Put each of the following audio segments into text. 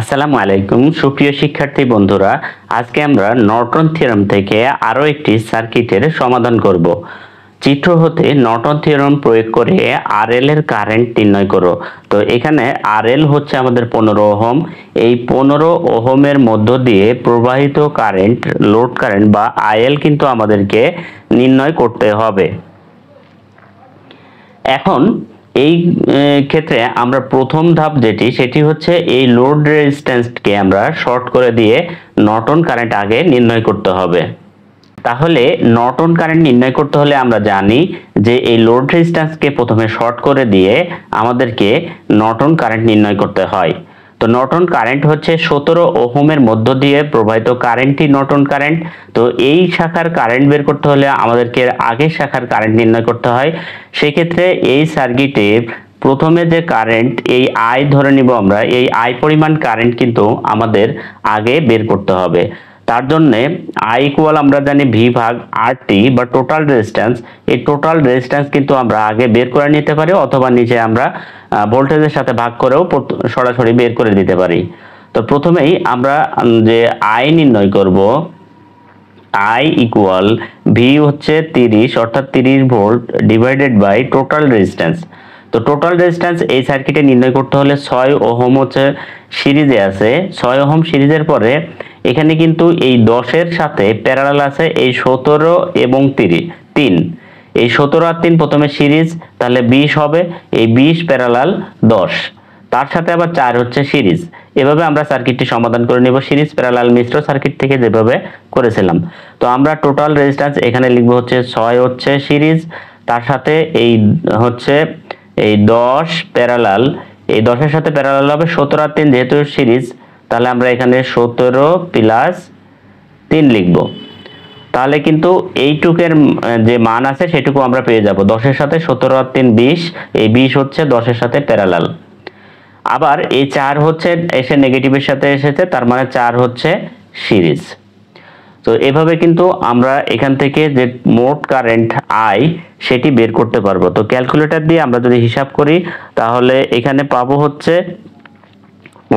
আসসালামু আলাইকুম সুপ্রিয় শিক্ষার্থী বন্ধুরা, আজকে আমরা নর্টন থিওরেম থেকে আরো একটি সার্কিটের সমাধান করব। চিত্র হতে নর্টন থিওরেম প্রয়োগ করে আরএল এর কারেন্ট নির্ণয় করো। তো এখানে আরএল হচ্ছে আমাদের 15 ওহম। এই 15 ওহমের মধ্য দিয়ে প্রবাহিত কারেন্ট, লোড কারেন্ট বা আইএল কিন্তু আমাদেরকে নির্ণয় করতে হবে। এখন এই ক্ষেত্রে আমরা প্রথম ধাপ সেটি হচ্ছে এই লোড রেজিস্ট্যান্সকে আমরা শর্ট করে দিয়ে নর্টন কারেন্ট আগে নির্ণয় করতে হবে। তাহলে নর্টন কারেন্ট নির্ণয় করতে হলে আমরা জানি যে এই লোড রেজিস্ট্যান্সকে প্রথমে শর্ট করে দিয়ে আমাদেরকে নর্টন কারেন্ট নির্ণয় করতে হয়। তো নর্টন কারেন্ট হচ্ছে 17 ওহমের মধ্য দিয়ে প্রবাহিত কারেন্টই নর্টন কারেন্ট। তো এই শাখার কারেন্ট বের করতে হলে আমাদেরকে আগের শাখার কারেন্ট নির্ণয় করতে হয়। সেক্ষেত্রে এই সার্কিটে প্রথমে যে কারেন্ট, এই আই ধরে নিব আমরা, এই আই পরিমাণ কারেন্ট কিন্তু আমাদের আগে বের করতে হবে। তার জন্য আই ইকুয়াল আমরা জানি ভি ভাগ আর টি বা টোটাল রেজিস্ট্যান্স। এই টোটাল রেজিস্ট্যান্স কিন্তু আমরা আগে বের করে নিতে পারি, অথবা নিচে আমরা ভোল্টেজের সাথে ভাগ করেও সরাসরি বের করে দিতে পারি। তো প্রথমেই আমরা যে আই নির্ণয় করব, আই ইকুয়াল ভি হচ্ছে 30 অর্থাৎ 30 volt divided by total resistance. তো টোটাল রেজিস্ট্যান্স এই সার্কিটে নির্ণয় করতে হলে 6 ওহম হচ্ছে সিরিজে আছে। 6 ওহম সিরিজের পরে এখানে কিন্তু এই 10-এর সাথে প্যারালাল আছে এই 17 এবং 3। এই 17 আর 3 প্রথমে সিরিজ, তাহলে 20 হবে। এই 20 প্যারালাল 10, তার সাথে আবার 4 হচ্ছে সিরিজ। এভাবে আমরা সার্কিটটি সমাধান করে নেব সিরিজ প্যারালাল মিশ্র সার্কিট থেকে যেভাবে করেছিলাম। তো আমরা টোটাল রেজিস্ট্যান্স এখানে লিখব হচ্ছে 6 হচ্ছে সিরিজ, তার সাথে এই হচ্ছে এই 10 প্যারালাল, এই 10-এর সাথে প্যারালাল হবে 17 আর 3, যেহেতু সিরিজ তাহলে আমরা এখানে 17 প্লাস 3 লিখব। তাহলে কিন্তু এইটুকের যে মান আছে সেটুকু আমরা পেয়ে যাব। 10-এর সাথে 17 আর 3 20, এই 20 হচ্ছে 10-এর সাথে প্যারালাল। আবার এই 4 হচ্ছে এসে নেগেটিভের সাথে এসেছে, তার মানে 4 হচ্ছে সিরিজ। তো এভাবে কিন্তু আমরা এখান থেকে যে মোট কারেন্ট আই সেটি বের করতে পারবো। তো ক্যালকুলেটর দিয়ে আমরা যদি হিসাব করি তাহলে এখানে পাবো হচ্ছে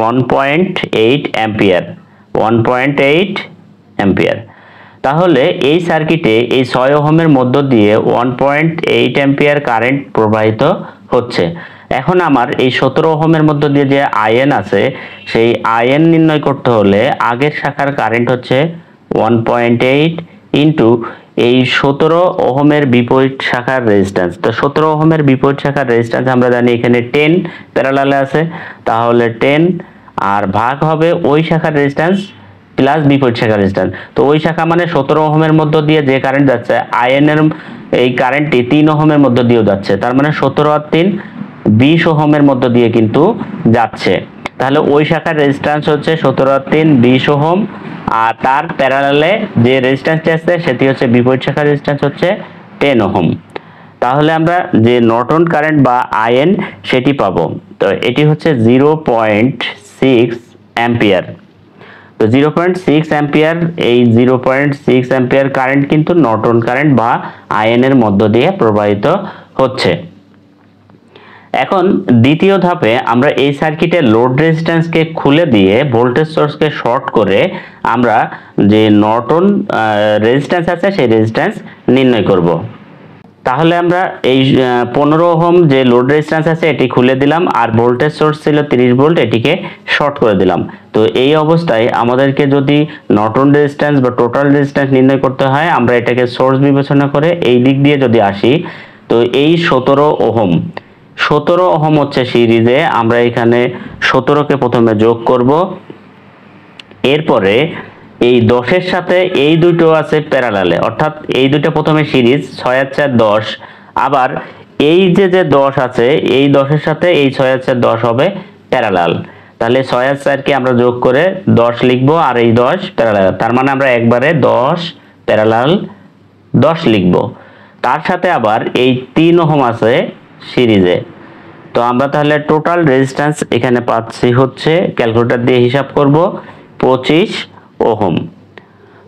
1.8 অ্যাম্পিয়ার, 1.8 অ্যাম্পিয়ার। তাহলে এই সার্কিটে এই 6 ওহমের মধ্য দিয়ে 1.8 অ্যাম্পিয়ার কারেন্ট প্রবাহিত হচ্ছে। এখন আমার এই 17 ওহমের মধ্য দিয়ে যে আইএন আছে, সেই আইএন নির্ণয় করতে হলে আগের শাখার কারেন্ট হচ্ছে 1.8 ইন্টু এই 17 ওহমের বিপরীত শাখার রেজিস্ট্যান্স। তো 17 ওহমের বিপরীত শাখার রেজিস্ট্যান্স আমরা জানি এখানে 10 প্যারালালে আছে, তাহলে 10 আর ভাগ হবে ওই শাখার রেজিস্ট্যান্স প্লাস বিপরীত শাখার রেজিস্ট্যান্স। তো ওই শাখা মানে 17 ওহমের মধ্য দিয়ে যে কারেন্ট যাচ্ছে, আইএন এর এই কারেন্টটি 3 ওহমের মধ্য দিয়েও যাচ্ছে, তার মানে 17 আর 3 20 ওহমের মধ্য দিয়ে কিন্তু যাচ্ছে। তাহলে ওই শাখার রেজিস্ট্যান্স হচ্ছে 17 আর 3 20 ওহম, আর তার প্যারালালে যে রেজিস্ট্যান্সটি আছে সেটি হচ্ছে বিপরীত শাখার রেজিস্ট্যান্স হচ্ছে 10 ওহম। তাহলে আমরা যে নর্টন কারেন্ট বা আইএন সেটি পাবো। তো এটি হচ্ছে 0.6 অ্যাম্পিয়ার। তো 0.6 অ্যাম্পিয়ার, এই 0.6 অ্যাম্পিয়ার কারেন্ট কিন্তু নর্টন কারেন্ট বা আইএন এর মধ্য দিয়ে প্রবাহিত হচ্ছে। এখন দ্বিতীয় ধাপে আমরা এই সার্কিটের লোড রেজিস্ট্যান্সকে খুলে দিয়ে ভোল্টেজ সোর্সকে শর্ট করে আমরা যে নর্টন রেজিস্ট্যান্স আছে সেই রেজিস্ট্যান্স নির্ণয় করব। তাহলে আমরা এই 15 ওহম যে লোড রেজিস্ট্যান্স আছে এটি খুলে দিলাম, আর ভোল্টেজ সোর্স ছিল 30 ভোল্ট, এটিকে শর্ট করে দিলাম। তো এই অবস্থায় আমাদেরকে যদি নর্টন রেজিস্ট্যান্স বা টোটাল রেজিস্ট্যান্স নির্ণয় করতে হয়, আমরা এটাকে সোর্স বিবেচনা করে এই দিক দিয়ে যদি আসি, তো এই 17 ওহম, 17 ওহম হচ্ছে সিরিজে, আমরা এখানে 17কে প্রথমে যোগ করব। এরপরে এই 10-এর সাথে এই দুটো আছে প্যারালালে, অর্থাৎ এই দুটো প্রথমে সিরিজ, 6 আর 4 10, আবার এই যে 10 আছে এই 10-এর সাথে এই 6 আর 4 10 হবে প্যারালাল। তাহলে 6 আর 4-কে আমরা যোগ করে 10 লিখবো, আর এই 10 প্যারালাল, তার মানে আমরা একবারে 10 প্যারালাল 10 লিখবো। তার সাথে আবার এই 3 ওহম আছে সিরিজে। তো আমরা তাহলে টোটাল রেজিস্ট্যান্স এখানে পাচ্ছি হচ্ছে, ক্যালকুলেটর দিয়ে হিসাব করব, 25 ওহম।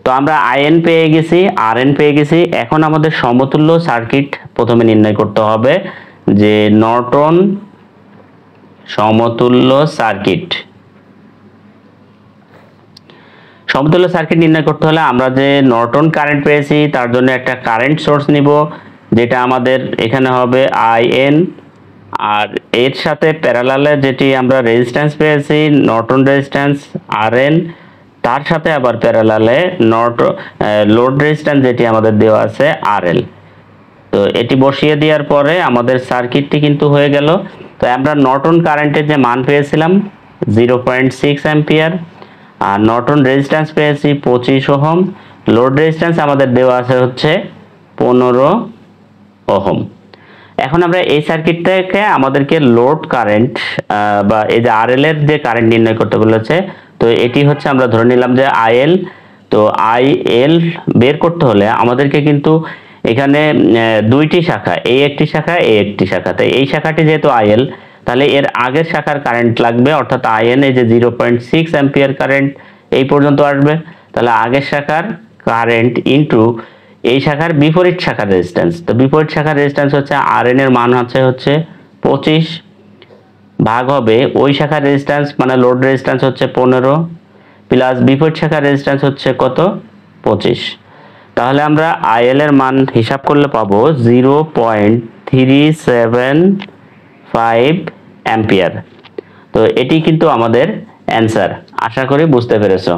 তো আমরা আইএন পেয়ে গেছি, আরএন পেয়ে গেছি। এখন আমাদের সমতুল্য সার্কিট প্রথমে নির্ণয় করতে হবে, যে নর্টন সমতুল্য সার্কিট। সমতুল্য সার্কিট নির্ণয় করতে হলে আমরা যে নর্টন কারেন্ট পেয়েছি তার জন্য একটা কারেন্ট সোর্স নিব, যেটা আমাদের এখানে হবে আইএন, আর এর সাথে প্যারালালে যেটি আমরা রেজিস্ট্যান্স পেয়েছি নর্টন রেজিস্ট্যান্স আরএন, তার সাথে আবার প্যারালালে লোড রেজিস্ট্যান্স যেটি আমাদের দেওয়া আছে আরএল। তো এটি বসিয়ে দেওয়ার পরে আমাদের সার্কিটটি কিন্তু হয়ে গেল। তো আমরা নর্টন কারেন্টের যে মান পেয়েছিলাম 0.6 অ্যাম্পিয়ার, আর নর্টন রেজিস্ট্যান্স পেয়েছি 25 ওহম, লোড রেজিস্ট্যান্স আমাদের দেওয়া আছে হচ্ছে 15 ওহম। এখন আমরা এই সার্কিট থেকে আমাদেরকে লোড কারেন্ট বা এই যে আরএল এর যে কারেন্ট নির্ণয় করতে বলেছে, তো এটি হচ্ছে আমরা ধরে নিলাম যে আইএল। তো আইএল বের করতে হলে আমাদেরকে কিন্তু এখানে দুইটি শাখা, এই একটি শাখা এই একটি শাখা, তাই এই শাখাটি যেহেতু আইএল, তাহলে এর আগের শাখার কারেন্ট লাগবে, অর্থাৎ আইএন এই যে 0.6 অ্যাম্পিয়ার কারেন্ট এই পর্যন্ত আসবে, তাহলে আগের শাখার কারেন্ট ইনটু এই শাখার বিপরীত শাখার রেজিস্ট্যান্স। তো বিপরীত শাখার রেজিস্ট্যান্স হচ্ছে আরএন এর মান হচ্ছে 25, ভাগ হবে ওই শাখার রেজিস্ট্যান্স মানে লোড রেজিস্ট্যান্স হচ্ছে 15 প্লাস বিপরীত শাখার রেজিস্ট্যান্স হচ্ছে কত 25। তাহলে আমরা আইএল এর মান হিসাব করলে পাবো 0.375 অ্যাম্পিয়ার। তো এটি কিন্তু আমাদের অ্যান্সার, আশা করি বুঝতে পেরেছো।